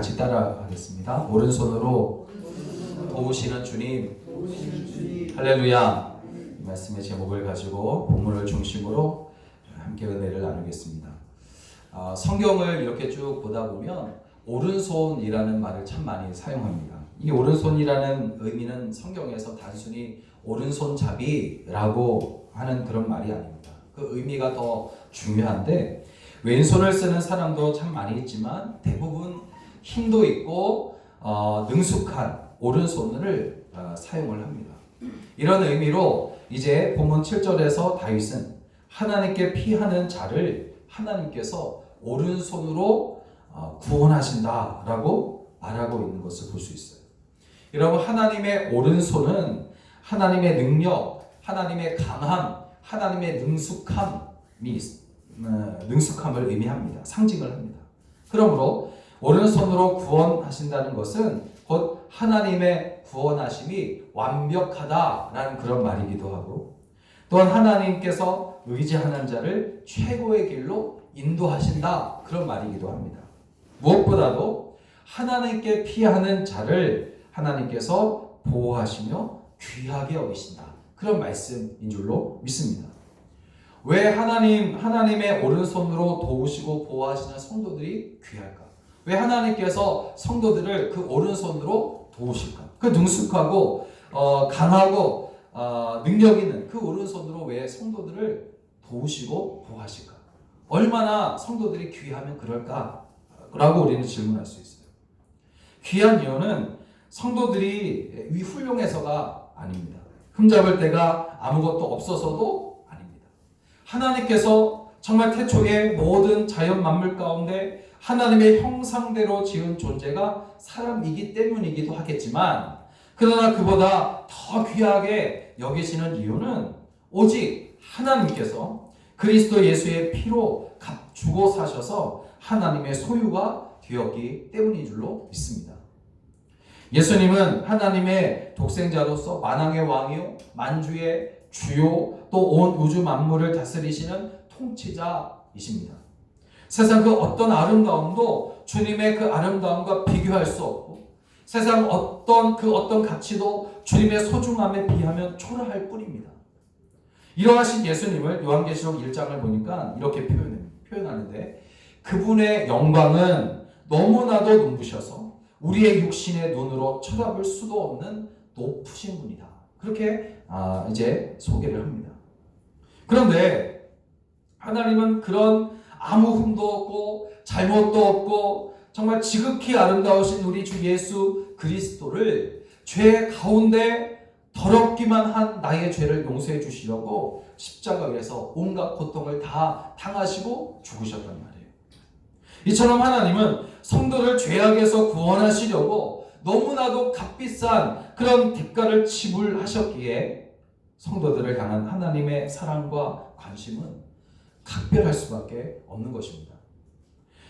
같이 따라하겠습니다. 오른손으로 도우시는 주님, 할렐루야. 이 말씀의 제목을 가지고 본문을 중심으로 함께 은혜를 나누겠습니다. 성경을 이렇게 쭉 보다 보면 오른손이라는 말을 참 많이 사용합니다. 이 오른손이라는 의미는 성경에서 단순히 오른손잡이라고 하는 그런 말이 아닙니다. 그 의미가 더 중요한데, 왼손을 쓰는 사람도 참 많이 있지만 대부분 힘도 있고 능숙한 오른손을 사용을 합니다. 이런 의미로 이제 본문 7절에서 다윗은 하나님께 피하는 자를 하나님께서 오른손으로 구원하신다라고 말하고 있는 것을 볼 수 있어요. 여러분, 하나님의 오른손은 하나님의 능력, 하나님의 강함, 하나님의 능숙함을 의미합니다. 상징을 합니다. 그러므로 오른손으로 구원하신다는 것은 곧 하나님의 구원하심이 완벽하다라는 그런 말이기도 하고, 또한 하나님께서 의지하는 자를 최고의 길로 인도하신다, 그런 말이기도 합니다. 무엇보다도 하나님께 피하는 자를 하나님께서 보호하시며 귀하게 여기신다, 그런 말씀인 줄로 믿습니다. 왜 하나님의 오른손으로 도우시고 보호하시는 성도들이 귀할까? 왜 하나님께서 성도들을 그 오른손으로 도우실까? 그 능숙하고 강하고 능력 있는 그 오른손으로 왜 성도들을 도우시고 보호하실까? 얼마나 성도들이 귀하면 그럴까? 라고 우리는 질문할 수 있어요. 귀한 이유는 성도들이 훌륭해서가 아닙니다. 흠잡을 데가 아무것도 없어서도 아닙니다. 하나님께서 정말 태초에 모든 자연 만물 가운데 하나님의 형상대로 지은 존재가 사람이기 때문이기도 하겠지만, 그러나 그보다 더 귀하게 여기시는 이유는 오직 하나님께서 그리스도 예수의 피로 값주고 사셔서 하나님의 소유가 되었기 때문인 줄로 믿습니다. 예수님은 하나님의 독생자로서 만왕의 왕이요 만주의 주요 또 온 우주 만물을 다스리시는 통치자이십니다. 세상 그 어떤 아름다움도 주님의 그 아름다움과 비교할 수 없고, 세상 어떤 가치도 주님의 소중함에 비하면 초라할 뿐입니다. 이러하신 예수님을 요한계시록 1장을 보니까 이렇게 표현하는데, 그분의 영광은 너무나도 눈부셔서 우리의 육신의 눈으로 쳐다볼 수도 없는 높으신 분이다, 그렇게 이제 소개를 합니다. 그런데 하나님은 그런 아무 흠도 없고 잘못도 없고 정말 지극히 아름다우신 우리 주 예수 그리스도를 죄 가운데 더럽기만 한 나의 죄를 용서해 주시려고 십자가 위에서 온갖 고통을 다 당하시고 죽으셨단 말이에요. 이처럼 하나님은 성도를 죄악에서 구원하시려고 너무나도 값비싼 그런 대가를 지불하셨기에 성도들을 향한 하나님의 사랑과 관심은 각별할 수밖에 없는 것입니다.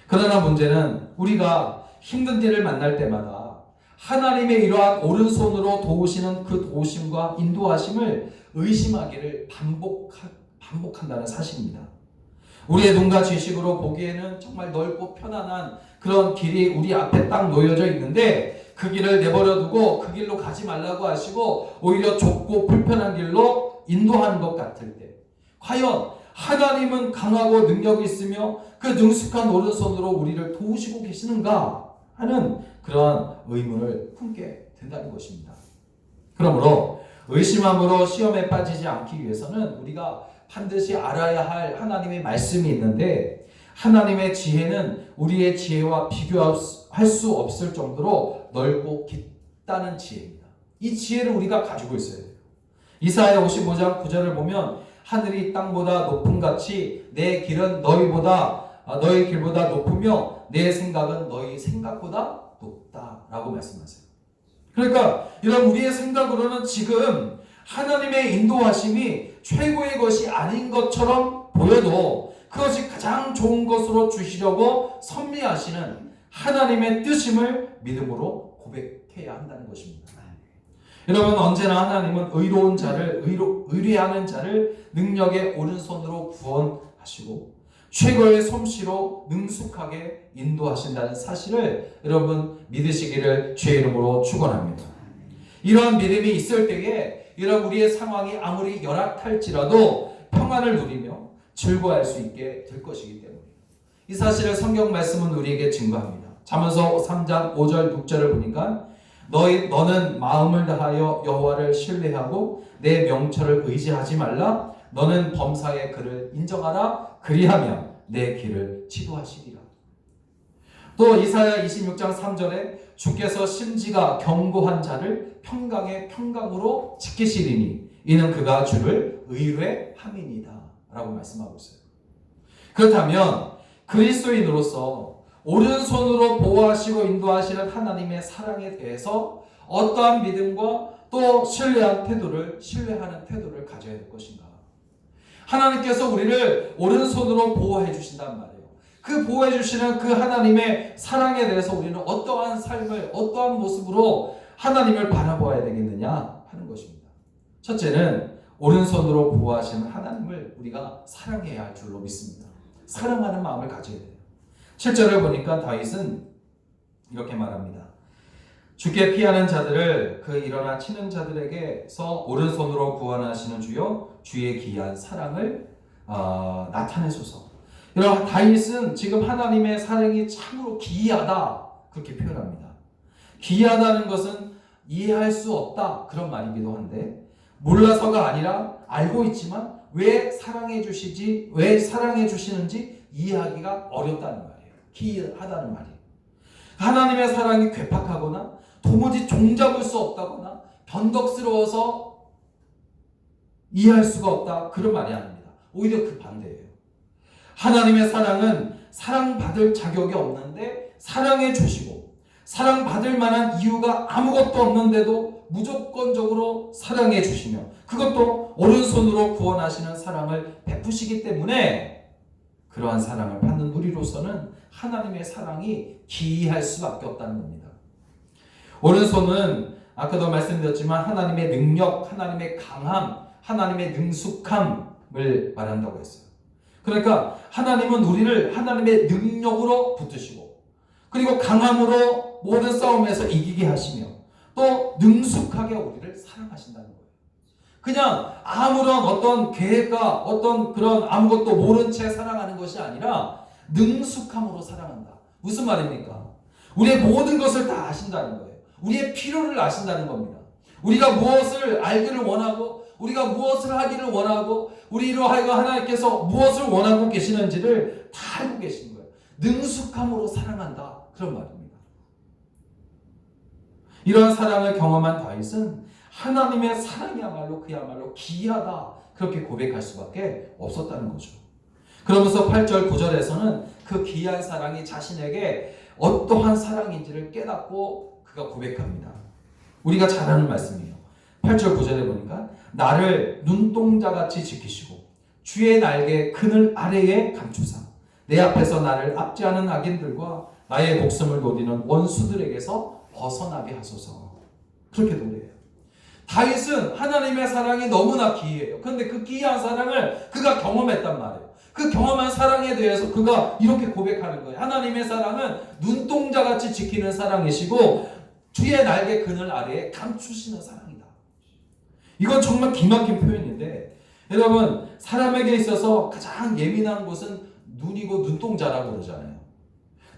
그러나 문제는 우리가 힘든 일을 만날 때마다 하나님의 이러한 오른손으로 도우시는 그 도우심과 인도하심을 의심하기를 반복한다는 사실입니다. 우리의 눈과 지식으로 보기에는 정말 넓고 편안한 그런 길이 우리 앞에 딱 놓여져 있는데, 그 길을 내버려 두고 그 길로 가지 말라고 하시고 오히려 좁고 불편한 길로 인도하는 것 같을 때, 과연 하나님은 강하고 능력이 있으며 그 능숙한 오른손으로 우리를 도우시고 계시는가 하는 그런 의문을 품게 된다는 것입니다. 그러므로 의심함으로 시험에 빠지지 않기 위해서는 우리가 반드시 알아야 할 하나님의 말씀이 있는데, 하나님의 지혜는 우리의 지혜와 비교할 수 없을 정도로 넓고 깊다는 지혜입니다. 이 지혜를 우리가 가지고 있어야 돼요. 이사야 55장 9절을 보면 하늘이 땅보다 높음 같이 내 길은 너희 길보다 높으며 내 생각은 너희 생각보다 높다라고 말씀하세요. 그러니까 이런 우리의 생각으로는 지금 하나님의 인도하심이 최고의 것이 아닌 것처럼 보여도 그것이 가장 좋은 것으로 주시려고 섭리하시는 하나님의 뜻임을 믿음으로 고백해야 한다는 것입니다. 여러분, 언제나 하나님은 의로운 자를 의뢰하는 자를 능력의 오른손으로 구원하시고 최고의 솜씨로 능숙하게 인도하신다는 사실을 여러분 믿으시기를 주의 이름으로 축원합니다. 이러한 믿음이 있을 때에 여러분 우리의 상황이 아무리 열악할지라도 평안을 누리며 즐거워할 수 있게 될 것이기 때문에 이 사실을 성경 말씀은 우리에게 증거합니다. 잠언서 3장 5절 6절을 보니까 너는 마음을 다하여 여호와를 신뢰하고 내 명철을 의지하지 말라. 너는 범사의 그를 인정하라. 그리하면 내 길을 지도하시리라. 또 이사야 26장 3절에 주께서 심지가 견고한 자를 평강의 평강으로 지키시리니 이는 그가 주를 의뢰함이니이다 라고 말씀하고 있어요. 그렇다면 그리스도인으로서 오른손으로 보호하시고 인도하시는 하나님의 사랑에 대해서 어떠한 믿음과 또 신뢰하는 태도를 가져야 될 것인가? 하나님께서 우리를 오른손으로 보호해 주신단 말이에요. 그 보호해 주시는 그 하나님의 사랑에 대해서 우리는 어떠한 삶을 어떠한 모습으로 하나님을 바라보아야 되겠느냐 하는 것입니다. 첫째는 오른손으로 보호하시는 하나님을 우리가 사랑해야 할 줄로 믿습니다. 사랑하는 마음을 가져야 돼요. 7절을 보니까 다윗은 이렇게 말합니다. 주께 피하는 자들을 그 일어나 치는 자들에게서 오른손으로 구원하시는 주여 주의 기이한 사랑을 나타내소서. 여러분 다윗은 지금 하나님의 사랑이 참으로 기이하다 그렇게 표현합니다. 기이하다는 것은 이해할 수 없다 그런 말이기도 한데 몰라서가 아니라 알고 있지만 왜 사랑해 주시는지 이해하기가 어렵다는 말이에요. 기이하다는 말이에요. 하나님의 사랑이 괴팍하거나 도무지 종잡을 수 없다거나 변덕스러워서 이해할 수가 없다 그런 말이 아닙니다. 오히려 그 반대예요. 하나님의 사랑은 사랑받을 자격이 없는데 사랑해 주시고 사랑받을 만한 이유가 아무것도 없는데도 무조건적으로 사랑해 주시며 그것도 오른손으로 구원하시는 사랑을 베푸시기 때문에 그러한 사랑을 받는 우리로서는 하나님의 사랑이 기이할 수밖에 없다는 겁니다. 오른손은 아까도 말씀드렸지만 하나님의 능력, 하나님의 강함, 하나님의 능숙함을 말한다고 했어요. 그러니까 하나님은 우리를 하나님의 능력으로 붙드시고 그리고 강함으로 모든 싸움에서 이기게 하시며 또 능숙하게 우리를 사랑하신다는 거예요. 그냥 아무런 어떤 계획과 어떤 그런 아무것도 모른 채 사랑하는 것이 아니라 능숙함으로 사랑한다. 무슨 말입니까? 우리의 모든 것을 다 아신다는 거예요. 우리의 필요를 아신다는 겁니다. 우리가 무엇을 알기를 원하고 우리가 무엇을 하기를 원하고 우리로 하여금 하나님께서 무엇을 원하고 계시는지를 다 알고 계신 거예요. 능숙함으로 사랑한다. 그런 말입니다. 이러한 사랑을 경험한 다윗은 하나님의 사랑이야말로 그야말로 기이하다. 그렇게 고백할 수밖에 없었다는 거죠. 그러면서 8절 9절에서는 그 기이한 사랑이 자신에게 어떠한 사랑인지를 깨닫고 그가 고백합니다. 우리가 잘 아는 말씀이에요. 8절 9절에 보니까 나를 눈동자같이 지키시고 주의 날개 그늘 아래에 감추사 내 앞에서 나를 압제하는 악인들과 나의 목숨을 노리는 원수들에게서 벗어나게 하소서. 그렇게 노래해요. 다윗은 하나님의 사랑이 너무나 기이해요. 그런데 그 기이한 사랑을 그가 경험했단 말이에요. 그 경험한 사랑에 대해서 그가 이렇게 고백하는 거예요. 하나님의 사랑은 눈동자같이 지키는 사랑이시고 주의 날개 그늘 아래에 감추시는 사랑이다. 이건 정말 기막힌 표현인데 여러분 사람에게 있어서 가장 예민한 곳은 눈이고 눈동자라고 그러잖아요.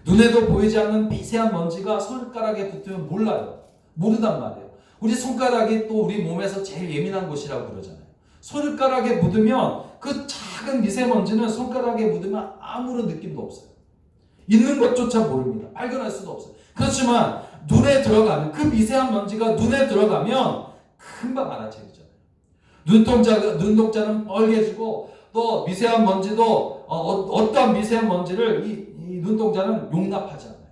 눈에도 보이지 않는 미세한 먼지가 손가락에 붙으면 모르단 말이에요. 우리 손가락이 또 우리 몸에서 제일 예민한 곳이라고 그러잖아요. 손가락에 묻으면 그 작은 미세먼지는 손가락에 묻으면 아무런 느낌도 없어요. 있는 것조차 모릅니다. 발견할 수도 없어요. 그렇지만 눈에 들어가면 그 미세한 먼지가 눈에 들어가면 금방 알아채리잖아요. 눈동자는 빨개지고 또 미세한 먼지도 어떠한 미세한 먼지를 이 눈동자는 용납하지 않아요.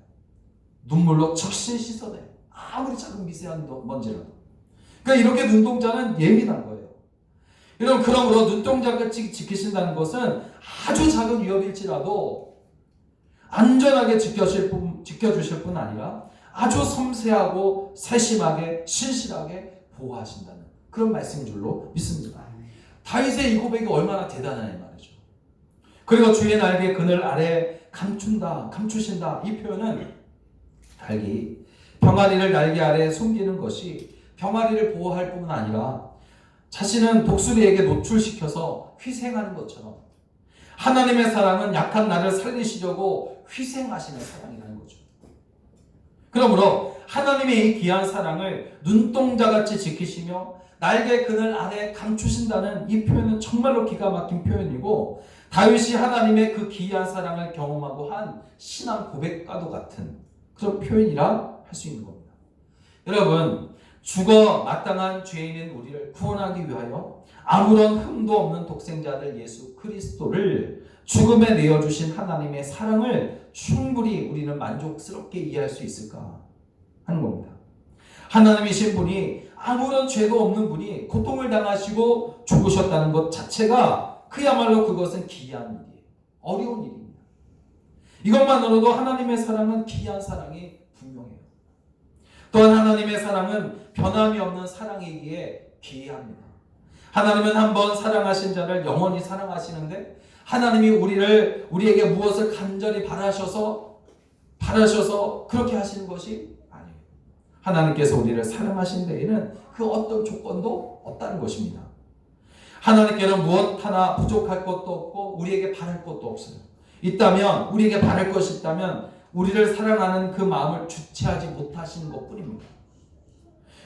눈물로 즉시 씻어내요. 아무리 작은 미세한 먼지라도. 그러니까 이렇게 눈동자는 예민한 거예요. 여러분 그러므로 눈동자같이 지키신다는 것은 아주 작은 위협일지라도 안전하게 지켜주실 뿐 아니라 아주 섬세하고 세심하게 신실하게 보호하신다는 그런 말씀인 줄로 믿습니다. 다윗의 이 고백이 얼마나 대단한 말이죠. 그리고 주의 날개 그늘 아래 감춘다, 감추신다. 이 표현은 달리 병아리를 날개 아래 숨기는 것이 병아리를 보호할 뿐만 아니라 자신은 독수리에게 노출시켜서 희생하는 것처럼 하나님의 사랑은 약한 나를 살리시려고 희생하시는 사랑이라는 거죠. 그러므로 하나님의 이 귀한 사랑을 눈동자같이 지키시며 날개 그늘 아래 감추신다는 이 표현은 정말로 기가 막힌 표현이고, 다윗이 하나님의 그 귀한 사랑을 경험하고 한 신앙 고백과도 같은 그런 표현이라 할 수 있는 겁니다. 여러분, 죽어 마땅한 죄인인 우리를 구원하기 위하여 아무런 흠도 없는 독생자들 예수 그리스도를 죽음에 내어주신 하나님의 사랑을 충분히 우리는 만족스럽게 이해할 수 있을까 하는 겁니다. 하나님이신 분이 아무런 죄도 없는 분이 고통을 당하시고 죽으셨다는 것 자체가 그야말로 그것은 기이한 일이에요. 어려운 일입니다. 이것만으로도 하나님의 사랑은 기이한 사랑이 분명해요. 또한 하나님의 사랑은 변함이 없는 사랑이기에 기이합니다. 하나님은 한번 사랑하신 자를 영원히 사랑하시는데, 하나님이 우리에게 무엇을 간절히 바라셔서 그렇게 하시는 것이 아니에요. 하나님께서 우리를 사랑하신 데에는 그 어떤 조건도 없다는 것입니다. 하나님께는 무엇 하나 부족할 것도 없고 우리에게 바랄 것도 없어요. 우리에게 바랄 것이 있다면 우리를 사랑하는 그 마음을 주체하지 못하시는 것뿐입니다.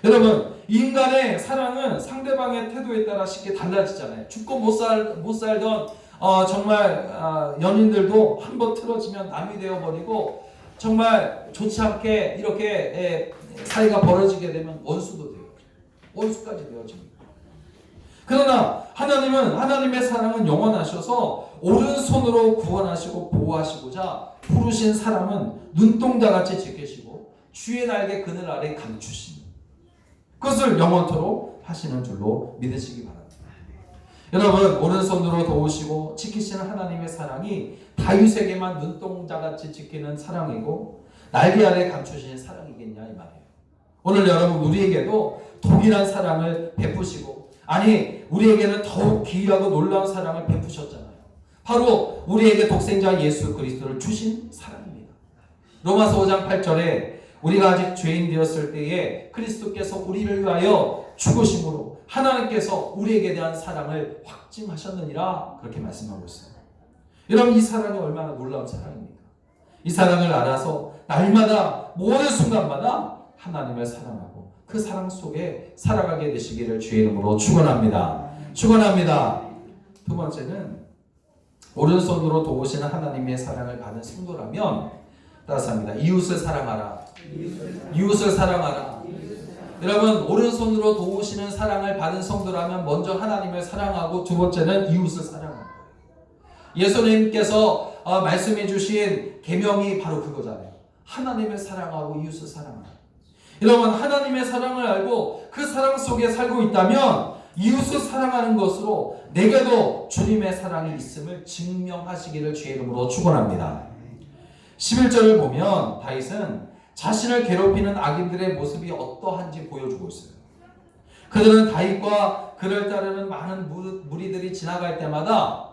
여러분, 인간의 사랑은 상대방의 태도에 따라 쉽게 달라지잖아요. 죽고 못 살던 정말 연인들도 한번 틀어지면 남이 되어버리고, 정말 좋지 않게 이렇게 사이가 벌어지게 되면 원수도 돼요. 원수까지 되어집니다. 그러나 하나님의 사랑은 영원하셔서 오른손으로 구원하시고 보호하시고자 부르신 사람은 눈동자같이 지키시고 주의 날개 그늘 아래 감추시니 그것을 영원토록 하시는 줄로 믿으시기 바랍니다. 여러분, 오른손으로 도우시고 지키시는 하나님의 사랑이 다윗에게만 눈동자같이 지키는 사랑이고 날개 아래 감추시는 사랑이겠냐 이 말이에요. 오늘 여러분, 우리에게도 동일한 사랑을 베푸시고, 우리에게는 더욱 기이하고 놀라운 사랑을 베푸셨잖아요. 바로 우리에게 독생자 예수 그리스도를 주신 사랑입니다. 로마서 5장 8절에 우리가 아직 죄인 되었을 때에 그리스도께서 우리를 위하여 죽으심으로 하나님께서 우리에게 대한 사랑을 확증하셨느니라, 그렇게 말씀하고 있어요. 여러분, 이 사랑이 얼마나 놀라운 사랑입니까? 이 사랑을 알아서 날마다 모든 순간마다 하나님을 사랑하고 그 사랑 속에 살아가게 되시기를 주의 이름으로 축원합니다. 두 번째는 오른손으로 도우시는 하나님의 사랑을 받은 성도라면 따뜻합니다. 이웃을 사랑하라. 여러분, 오른손으로 도우시는 사랑을 받은 성도라면 먼저 하나님을 사랑하고 두 번째는 이웃을 사랑하는 거예요. 예수님께서 말씀해 주신 계명이 바로 그거잖아요. 하나님을 사랑하고 이웃을 사랑하라. 여러분, 하나님의 사랑을 알고 그 사랑 속에 살고 있다면 이웃을 사랑하는 것으로 내게도 주님의 사랑이 있음을 증명하시기를 주의 이름으로 축원합니다. 11절을 보면 다윗은 자신을 괴롭히는 악인들의 모습이 어떠한지 보여주고 있어요. 그들은 다윗과 그를 따르는 많은 무리들이 지나갈 때마다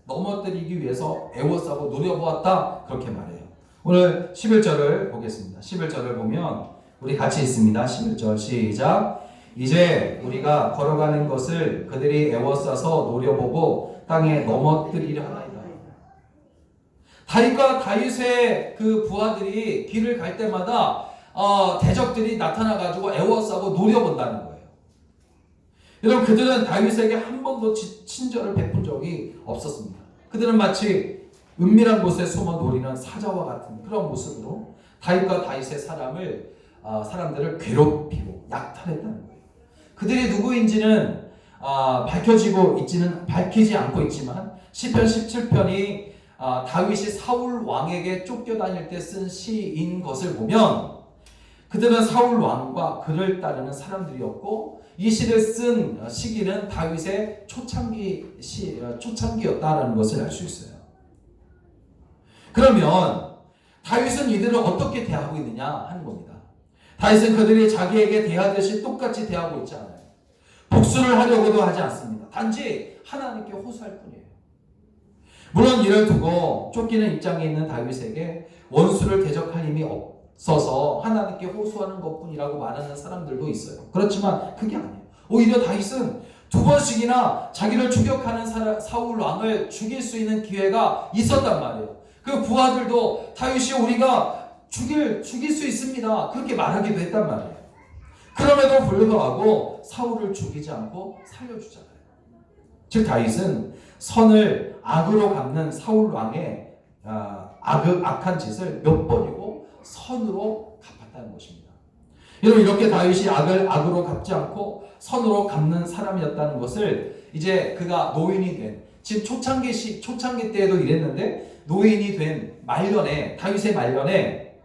넘어뜨리기 위해서 애워싸고 노려보았다, 그렇게 말해요. 오늘 11절을 보겠습니다. 11절을 보면 우리 같이 있습니다. 11절 시작. 이제 우리가 걸어가는 것을 그들이 애워싸서 노려보고 땅에 넘어뜨리려 하나이다. 다윗과 다윗의 그 부하들이 길을 갈 때마다 대적들이 나타나가지고 애워싸고 노려본다는 거예요. 여러분, 그들은 다윗에게 한 번도 친절을 베푼 적이 없었습니다. 그들은 마치 은밀한 곳에 숨어 노리는 사자와 같은 그런 모습으로 다윗과 다윗의 사람들을 괴롭히고 약탈했다는 거예요. 그들이 누구인지는 밝히지 않고 있지만 시편 17편이 다윗이 사울 왕에게 쫓겨다닐 때 쓴 시인 것을 보면 그들은 사울 왕과 그를 따르는 사람들이었고, 이 시를 쓴 시기는 다윗의 초창기였다라는 것을 알 수 있어요. 그러면 다윗은 이들을 어떻게 대하고 있느냐 하는 겁니다. 다윗은 그들이 자기에게 대하듯이 똑같이 대하고 있지 않아요. 복수를 하려고도 하지 않습니다. 단지 하나님께 호소할 뿐이에요. 물론 이를 두고 쫓기는 입장에 있는 다윗에게 원수를 대적할 힘이 없어서 하나님께 호소하는 것뿐이라고 말하는 사람들도 있어요. 그렇지만 그게 아니에요. 오히려 다윗은 두 번씩이나 자기를 추격하는 사울 왕을 죽일 수 있는 기회가 있었단 말이에요. 그 부하들도 다윗이 우리가 죽일 수 있습니다, 그렇게 말하기도 했단 말이에요. 그럼에도 불구하고 사울을 죽이지 않고 살려주잖아요. 즉 다윗은 선을 악으로 갚는 사울 왕의 악한 짓을 몇 번이고 선으로 갚았다는 것입니다. 여러분, 이렇게 다윗이 악을 악으로 갚지 않고 선으로 갚는 사람이었다는 것을 이제 그가 노인이 된, 지금 초창기 때에도 이랬는데 노인이 된 말년에, 다윗의 말년에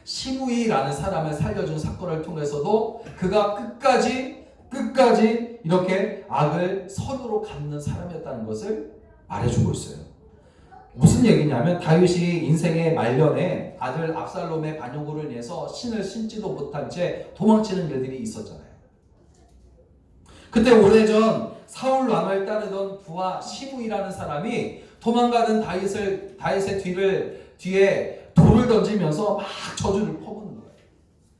시므이라는 사람을 살려준 사건을 통해서도 그가 끝까지 이렇게 악을 선으로 갚는 사람이었다는 것을 말해주고 있어요. 무슨 얘기냐면 다윗이 인생의 말년에 아들 압살롬의 반역으로 인해서 신을 신지도 못한 채 도망치는 일들이 있었잖아요. 그때 오래전 사울 왕을 따르던 부하 시므이라는 사람이 도망가던 다윗의 뒤에 돌을 던지면서 막 저주를 퍼붓는 거예요.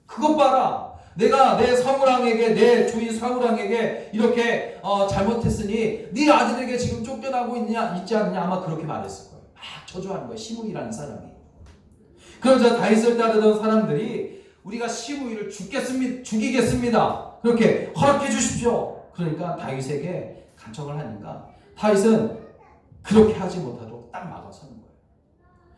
그것 봐라, 내가 내 사울왕에게, 내 주인 사울왕에게 이렇게 잘못했으니 네 아들에게 지금 쫓겨나고 있지 않느냐, 아마 그렇게 말했을 거예요. 막 저주하는 거예요, 시므이라는 사람이. 그러자 다윗을 따르던 사람들이 우리가 시므이를 죽이겠습니다, 그렇게 허락해 주십시오. 그러니까 다윗에게 간청을 하니까 다윗은 그렇게 하지 못하도록 딱 막아서는 거예요.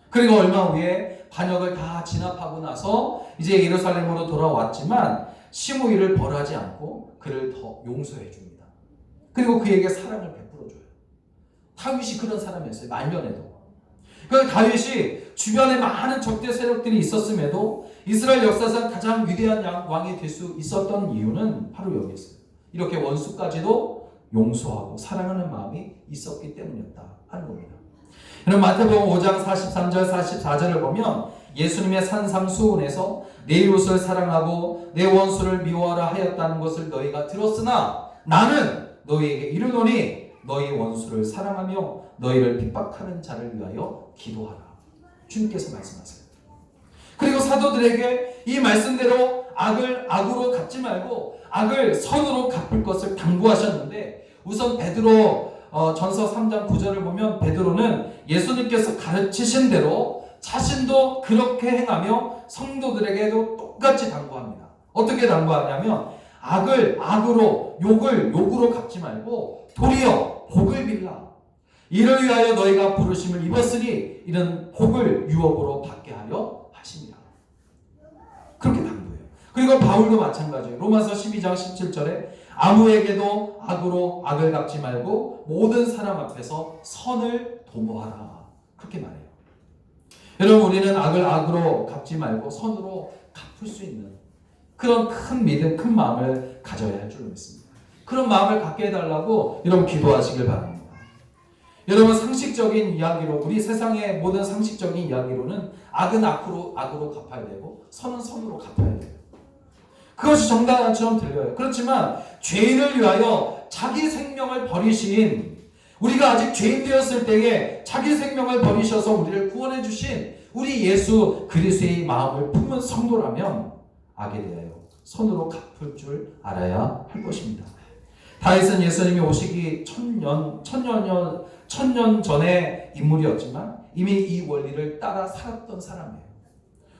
그리고 얼마 후에 반역을 다 진압하고 나서 이제 예루살렘으로 돌아왔지만 시므이를 벌하지 않고 그를 더 용서해 줍니다. 그리고 그에게 사랑을 베풀어 줘요. 다윗이 그런 사람이었어요, 말년에도. 그 다윗이 주변에 많은 적대 세력들이 있었음에도 이스라엘 역사상 가장 위대한 왕이 될 수 있었던 이유는 바로 여기 있어요. 이렇게 원수까지도 용서하고 사랑하는 마음이 있었기 때문이었다 하는 겁니다. 그럼 마태복음 5장 43절 44절을 보면 예수님의 산상수훈에서 내 이웃을 사랑하고 내 원수를 미워하라 하였다는 것을 너희가 들었으나 나는 너희에게 이르노니 너희 원수를 사랑하며 너희를 핍박하는 자를 위하여 기도하라. 주님께서 말씀하세요. 그리고 사도들에게 이 말씀대로 악을 악으로 갚지 말고 악을 선으로 갚을 것을 당부하셨는데, 우선 베드로 전서 3장 9절을 보면 베드로는 예수님께서 가르치신 대로 자신도 그렇게 행하며 성도들에게도 똑같이 당부합니다. 어떻게 당부하냐면 악을 악으로, 욕을 욕으로 갚지 말고 도리어 복을 빌라. 이를 위하여 너희가 부르심을 입었으니 이는 복을 유업으로 받게 하려 하십니다. 그렇게 당부해요. 그리고 바울도 마찬가지예요. 로마서 12장 17절에 아무에게도 악으로 악을 갚지 말고 모든 사람 앞에서 선을 도모하라. 그렇게 말해요. 여러분, 우리는 악을 악으로 갚지 말고 선으로 갚을 수 있는 그런 큰 믿음, 큰 마음을 가져야 할 줄로 믿습니다. 그런 마음을 갖게 해달라고 여러분 기도하시길 바랍니다. 여러분, 상식적인 이야기로, 우리 세상의 모든 상식적인 이야기로는 악은 악으로 갚아야 되고 선은 선으로 갚아야 돼요. 그것이 정당한처럼 들려요. 그렇지만 죄인을 위하여 자기 생명을 버리신, 우리가 아직 죄인 되었을 때에 자기 생명을 버리셔서 우리를 구원해 주신 우리 예수 그리스도의 마음을 품은 성도라면 악에 대하여 선으로 갚을 줄 알아야 할 것입니다. 다윗은 예수님이 오시기 천년 전의 인물이었지만 이미 이 원리를 따라 살았던 사람이에요.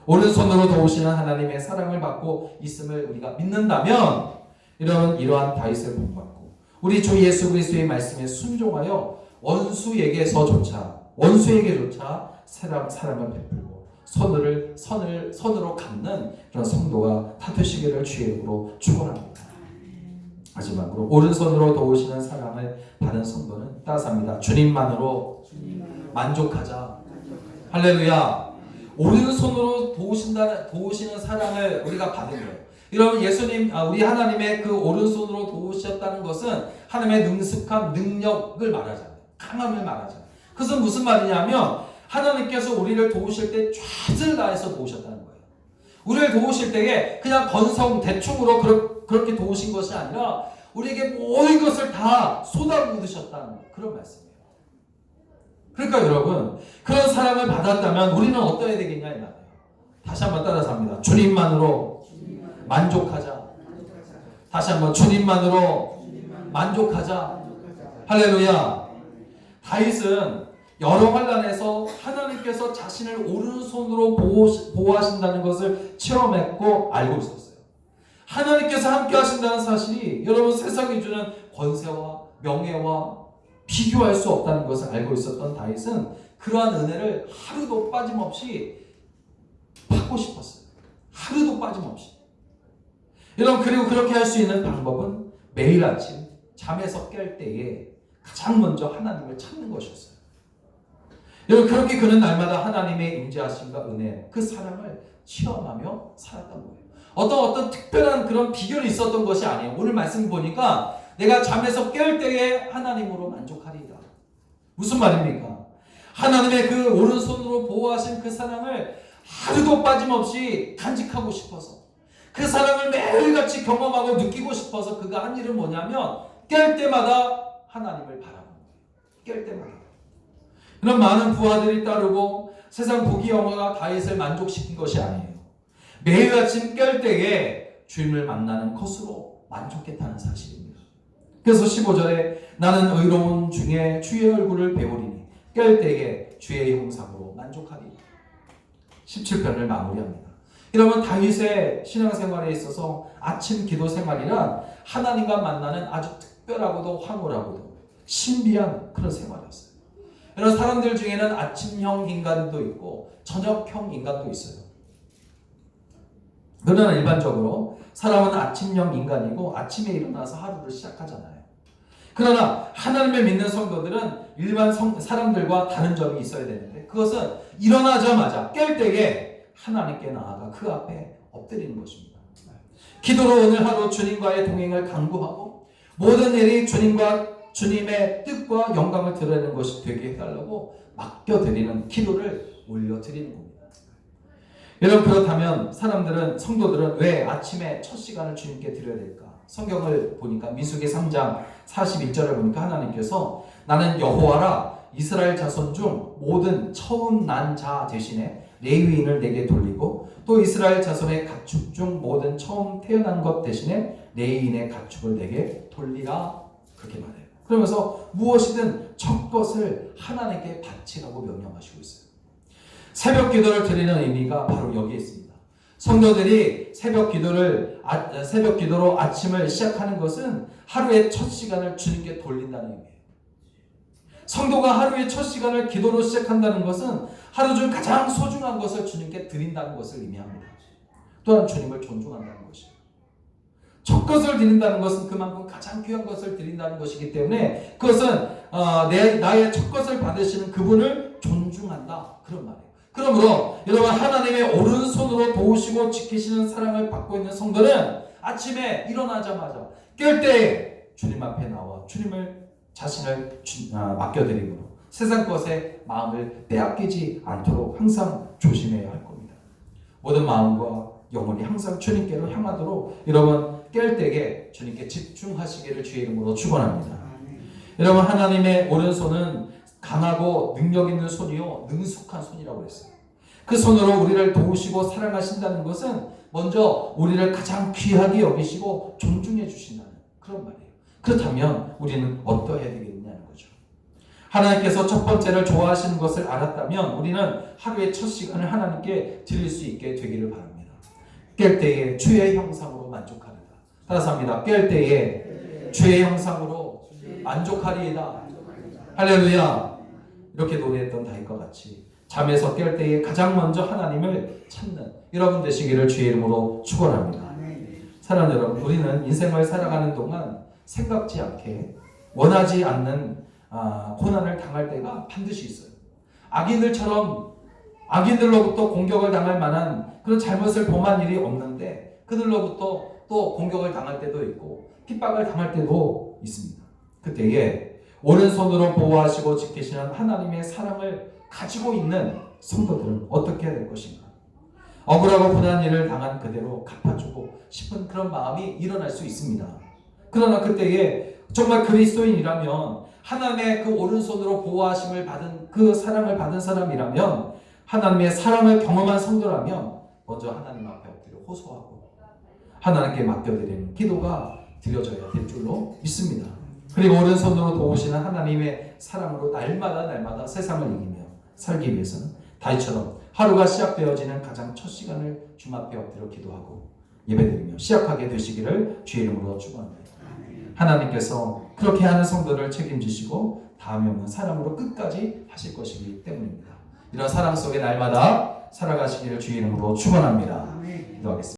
오른손으로 도우시는 하나님의 사랑을 받고 있음을 우리가 믿는다면 여러분, 이러한 다윗을 본받고 우리 주 예수 그리스도의 말씀에 순종하여 원수에게조차 사랑을 베풀고 선으로 갚는 그런 성도가 다투시기를 주의 이름으로 축원합니다. 마지막으로 오른손으로 도우시는 사랑을 받은 성도는 따스합니다. 주님만으로 만족하자. 할렐루야. 오른손으로 도우시는 사랑을 우리가 받은 거예요. 여러분, 우리 하나님의 그 오른손으로 도우셨다는 것은 하나님의 능숙한 능력을 말하잖아요. 강함을 말하잖아요. 그것은 무슨 말이냐면 하나님께서 우리를 도우실 때 최선을 다해서 도우셨다는 거예요. 우리를 도우실 때에 그냥 대충으로 그렇게 도우신 것이 아니라 우리에게 모든 것을 다 쏟아부으셨다는 그런 말씀이에요. 그러니까 여러분, 그런 사랑을 받았다면 우리는 어떠해야 되겠냐 이 말이에요. 다시 한번 따라서 합니다. 주님만으로 만족하자. 다시 한번 주님만으로 만족하자. 할렐루야. 다윗은 여러 환난에서 하나님께서 자신을 오른손으로 보호하신다는 것을 체험했고 알고 있었어요. 하나님께서 함께 하신다는 사실이 여러분 세상이 주는 권세와 명예와 비교할 수 없다는 것을 알고 있었던 다윗은 그러한 은혜를 하루도 빠짐없이 받고 싶었어요. 하루도 빠짐없이. 여러분, 그리고 그렇게 할 수 있는 방법은 매일 아침 잠에서 깰 때에 가장 먼저 하나님을 찾는 것이었어요. 여러분, 그렇게 그는 날마다 하나님의 임재하심과 은혜, 그 사랑을 체험하며 살았던 거예요. 어떤 특별한 그런 비결이 있었던 것이 아니에요. 오늘 말씀 보니까 내가 잠에서 깰 때에 하나님으로 만족하리이다. 무슨 말입니까? 하나님의 그 오른손으로 보호하신 그 사랑을 하루도 빠짐없이 간직하고 싶어서, 그 사랑을 매일같이 경험하고 느끼고 싶어서 그가 한 일은 뭐냐면 깰 때마다 하나님을 바라보는 거예요. 깰 때마다. 이런 많은 부하들이 따르고 세상 부귀영화가 다윗을 만족시킨 것이 아니에요. 매일 아침 깰 때에 주님을 만나는 것으로 만족했다는 사실입니다. 그래서 15절에 나는 의로운 중에 주의 얼굴을 배우리니 깰 때에 주의 형상으로 만족하리니 17편을 마무리합니다. 여러분, 다윗의 신앙생활에 있어서 아침 기도 생활이란 하나님과 만나는 아주 특별하고도 황홀하고도 신비한 그런 생활이었어요. 이런 사람들 중에는 아침형 인간도 있고 저녁형 인간도 있어요. 그러나 일반적으로 사람은 아침형 인간이고 아침에 일어나서 하루를 시작하잖아요. 그러나 하나님을 믿는 성도들은 일반 사람들과 다른 점이 있어야 되는데, 그것은 일어나자마자 깰 때에 하나님께 나아가 그 앞에 엎드리는 것입니다. 기도로 오늘 하루 주님과의 동행을 강구하고 모든 일이 주님의 뜻과 영광을 드러내는 것이 되게 해달라고 맡겨드리는 기도를 올려드리는 겁니다. 여러분, 그렇다면 성도들은 왜 아침에 첫 시간을 주님께 드려야 될까? 성경을 보니까 민수기 3장 41절을 보니까 하나님께서 나는 여호와라, 이스라엘 자손 중 모든 처음 난 자 대신에 레위인을 내게 돌리고 또 이스라엘 자손의 가축 중 모든 처음 태어난 것 대신에 레위인의 가축을 내게 돌리라, 그렇게 말해요. 그러면서 무엇이든 첫 것을 하나님께 바치라고 명령하시고 있어요. 새벽 기도를 드리는 의미가 바로 여기에 있습니다. 성도들이 새벽 기도로 아침을 시작하는 것은 하루의 첫 시간을 주님께 돌린다는 의미예요. 성도가 하루의 첫 시간을 기도로 시작한다는 것은 하루 중 가장 소중한 것을 주님께 드린다는 것을 의미합니다. 또한 주님을 존중한다는 것이에요. 첫 것을 드린다는 것은 그만큼 가장 귀한 것을 드린다는 것이기 때문에 그것은 나의 첫 것을 받으시는 그분을 존중한다, 그런 말이에요. 그러므로 여러분, 하나님의 오른손으로 도우시고 지키시는 사랑을 받고 있는 성도는 아침에 일어나자마자 깰 때에 주님 앞에 나와 자신을 맡겨드리므로 세상 것에 마음을 빼앗기지 않도록 항상 조심해야 할 겁니다. 모든 마음과 영혼이 항상 주님께로 향하도록 여러분, 깰 때에 주님께 집중하시기를 주의 이름으로 축원합니다. 여러분, 하나님의 오른손은 강하고 능력 있는 손이요, 능숙한 손이라고 했어요. 그 손으로 우리를 도우시고 사랑하신다는 것은 먼저 우리를 가장 귀하게 여기시고 존중해 주신다는 그런 말이에요. 그렇다면 우리는 어떠해야 되겠냐는 거죠. 하나님께서 첫 번째를 좋아하시는 것을 알았다면 우리는 하루의 첫 시간을 하나님께 드릴 수 있게 되기를 바랍니다. 깰 때에 주의 형상으로 만족하리다. 따라서 합니다. 깰 때에 주의 형상으로 만족하리이다. 할렐루야. 이렇게 노래했던 다윗과 같이 잠에서 깰 때에 가장 먼저 하나님을 찾는 여러분 되시기를 주의 이름으로 축원합니다. 사랑하는 여러분, 우리는 인생을 살아가는 동안 생각지 않게 원하지 않는 고난을 당할 때가 반드시 있어요. 악인들로부터 공격을 당할 만한 그런 잘못을 범한 일이 없는데 그들로부터 또 공격을 당할 때도 있고 핍박을 당할 때도 있습니다. 그때에 오른손으로 보호하시고 지키시는 하나님의 사랑을 가지고 있는 성도들은 어떻게 해야 될 것인가? 억울하고 분한 일을 당한 그대로 갚아주고 싶은 그런 마음이 일어날 수 있습니다. 그러나 그때에 정말 그리스도인이라면 하나님의 그 오른손으로 보호하심을 받은 그 사랑을 받은 사람이라면 하나님의 사랑을 경험한 성도라면 먼저 하나님 앞에 엎드려 호소하고 하나님께 맡겨드리는 기도가 드려져야 될 줄로 믿습니다. 그리고 오른손으로 도우시는 하나님의 사랑으로 날마다 세상을 이기며 살기 위해서는 다윗처럼 하루가 시작되어지는 가장 첫 시간을 주님 앞에 엎드려 기도하고 예배드리며 시작하게 되시기를 주의 이름으로 축원합니다. 하나님께서 그렇게 하는 성도를 책임지시고 다음에 오는 사랑으로 끝까지 하실 것이기 때문입니다. 이런 사랑 속에 날마다 살아가시기를 주의 이름으로 축원합니다. 기도하겠습니다.